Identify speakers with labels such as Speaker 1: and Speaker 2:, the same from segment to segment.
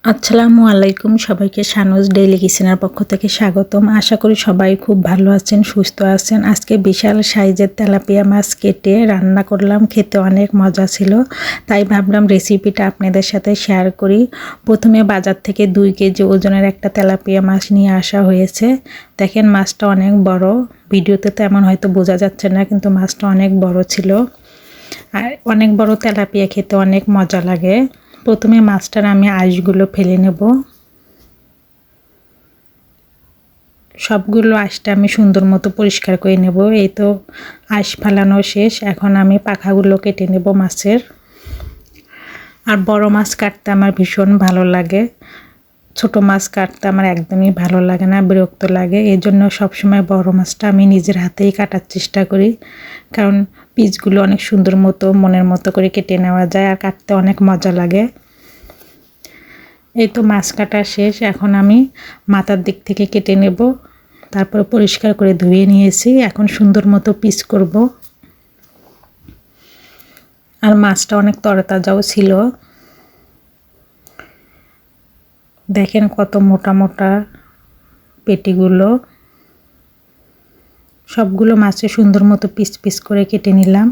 Speaker 1: আসসালামু আলাইকুম, সবাইকে শানুজ ডেইলি কিচেনের পক্ষ থেকে স্বাগতম। আশা করি সবাই খুব ভালো আছেন, সুস্থ আছেন। আজকে বিশাল সাইজের তেলাপিয়া মাছ কেটে রান্না করলাম, খেতে অনেক মজা ছিল। তাই ভাবলাম রেসিপিটা আপনাদের সাথে শেয়ার করি। প্রথমে বাজার থেকে 2 কেজি ওজনের একটা তেলাপিয়া মাছ নিয়ে আসা হয়েছে। দেখেন মাছটা অনেক বড়, ভিডিওতে তেমন হয়তো বোঝা যাচ্ছে না, কিন্তু মাছটা অনেক বড় ছিল। আর অনেক বড় তেলাপিয়া খেতে অনেক মজা লাগে। প্রথমে মাছটার আমি আঁশগুলো ফেলে নেব। সবগুলো আঁশটা আমি সুন্দর মতো পরিষ্কার করে নেব। এই তো আঁশ ফালানো শেষ। এখন আমি পাখাগুলো কেটে নেব মাছের। আর বড় মাছ কাটতে আমার ভীষণ ভালো লাগে, ছোট মাছ কাটতে আমার একদমই ভালো লাগে না, বিরক্ত লাগে। এই জন্য সবসময় বড় মাছটা আমি নিজের হাতেই কাটার চেষ্টা করি, কারণ পিসগুলো অনেক সুন্দর মতো মনের মতো করে কেটে নেওয়া যায় আর কাটতে অনেক মজা লাগে। এই তো মাছ কাটা শেষ। এখন আমি মাথার দিক থেকে কেটে নেব, তারপর পরিষ্কার করে ধুয়ে নিয়েছি। এখন সুন্দর মতো পিস করব। আর মাছটা অনেক তরতাজাও ছিল। দেখেন কত মোটা মোটা পেটিগুলো। সবগুলো মাছে সুন্দর মতো পিস পিস করে কেটে নিলাম।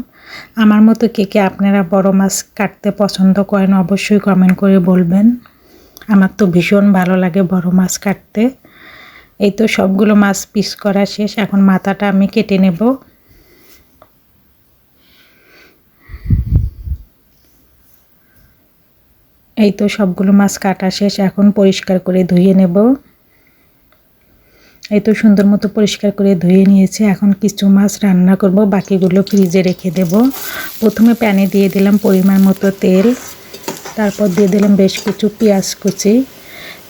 Speaker 1: আমার মতো কে কে আপনারা বড় মাছ কাটতে পছন্দ করেন অবশ্যই কমেন্ট করে বলবেন। আমার তো ভীষণ ভালো লাগে বড় মাছ কাটতে। এই তো সবগুলো মাছ পিস করা শেষ। এখন মাথাটা আমি কেটে নেব। এই তো সবগুলো মাছ কাটা শেষ। এখন পরিষ্কার করে ধুয়ে নেব। এই তো সুন্দর মতো পরিষ্কার করে ধুয়ে নিয়েছি। এখন কিছু মাছ রান্না করব, বাকিগুলো ফ্রিজে রেখে দেব। প্রথমে প্যানে দিয়ে দিলাম পরিমাণ মতো তেল, তারপর দিয়ে দিলাম বেশ কিছু পেঁয়াজ কুচি,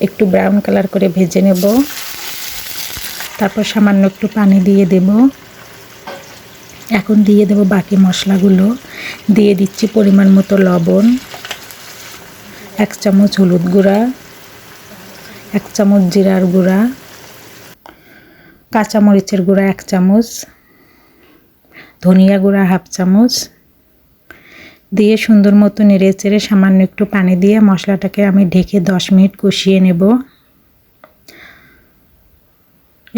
Speaker 1: একটু ব্রাউন কালার করে ভেজে নেব। তারপর সামান্য একটু পানি দিয়ে দেব। এখন দিয়ে দেব বাকি মশলাগুলো। দিয়ে দিচ্ছি পরিমাণ মতো লবণ, 1 চামচ হলুদ গুঁড়া, 1 চামচ জিরার গুঁড়া, কাঁচামরিচের গুঁড়া 1 চামচ, ধনিয়া গুঁড়া 1/2 চামচ দিয়ে সুন্দর মতো নেড়ে চেড়ে সামান্য একটু পানি দিয়ে মশলাটাকে আমি ঢেকে 10 মিনিট কষিয়ে নেব।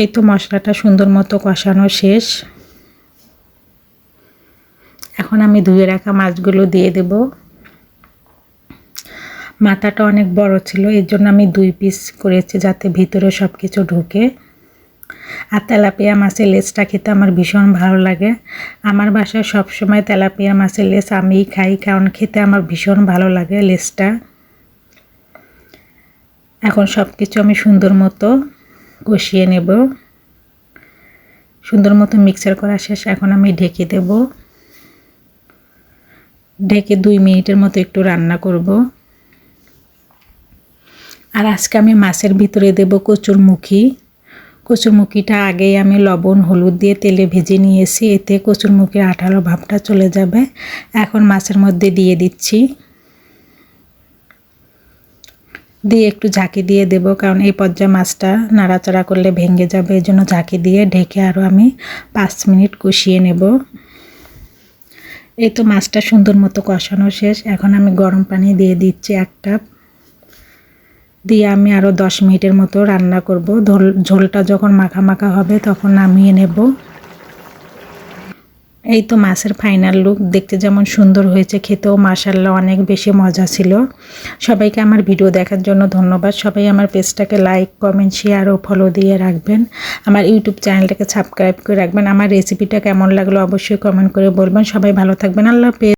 Speaker 1: এই তো মশলাটা সুন্দর মতো কষানো শেষ। এখন আমি ধুয়ে রাখা মাছগুলো দিয়ে দেব। মাথাটা অনেক বড় ছিল, এর জন্য আমি 2 পিস করেছি যাতে ভিতরে সব কিছু ঢুকে। আর তেলাপিয়া মাছের লেজটা খেতে আমার ভীষণ ভালো লাগে। আমার বাসায় সবসময় তেলাপিয়া মাছের লেজ আমিই খাই, কারণ খেতে আমার ভীষণ ভালো লাগে লেজটা। এখন সব কিছু আমি সুন্দর মতো কষিয়ে নেব। সুন্দর মতো মিক্সার করা শেষ। এখন আমি ঢেকে দেব। ঢেকে 2 মিনিটের মতো একটু রান্না করব। আর আজকে আমি মাছের ভিতরে দেব কচুরমুখী। কচুরমুখীটা আগেই আমি লবণ হলুদ দিয়ে তেলে ভেজে নিয়েছি, এতে কচুরমুখীর আঠালো ভাবটা চলে যাবে। এখন মাছের মধ্যে দিয়ে দিচ্ছি, দিয়ে একটু ঝাঁকি দিয়ে দেব, কারণ এই পর্যায়ে মাছটা নাড়াচাড়া করলে ভেঙে যাবে। এই জন্য ঝাঁকি দিয়ে ঢেকে আরও আমি 5 মিনিট কষিয়ে নেব। এই তো মাছটা সুন্দর মতো কষানো শেষ। এখন আমি গরম পানি দিয়ে দিচ্ছি 1 কাপ, দিয়ে আমি আরও 10 মিনিটের মতো রান্না করব। ঝোলটা যখন মাখা মাখা হবে তখন নামিয়ে নেব। এই তো মাছের ফাইনাল লুক। দেখতে যেমন সুন্দর হয়েছে, খেতেও মাশাআল্লাহ অনেক বেশি মজা ছিল। সবাইকে আমার ভিডিও দেখার জন্য ধন্যবাদ। সবাই আমার পেজটাকে লাইক কমেন্ট শেয়ার ও ফলো দিয়ে রাখবেন। আমার ইউটিউব চ্যানেলটাকে সাবস্ক্রাইব করে রাখবেন। আমার রেসিপিটা কেমন লাগলো অবশ্যই কমেন্ট করে বলবেন। সবাই ভালো থাকবেন। আল্লাহ হাফেজ।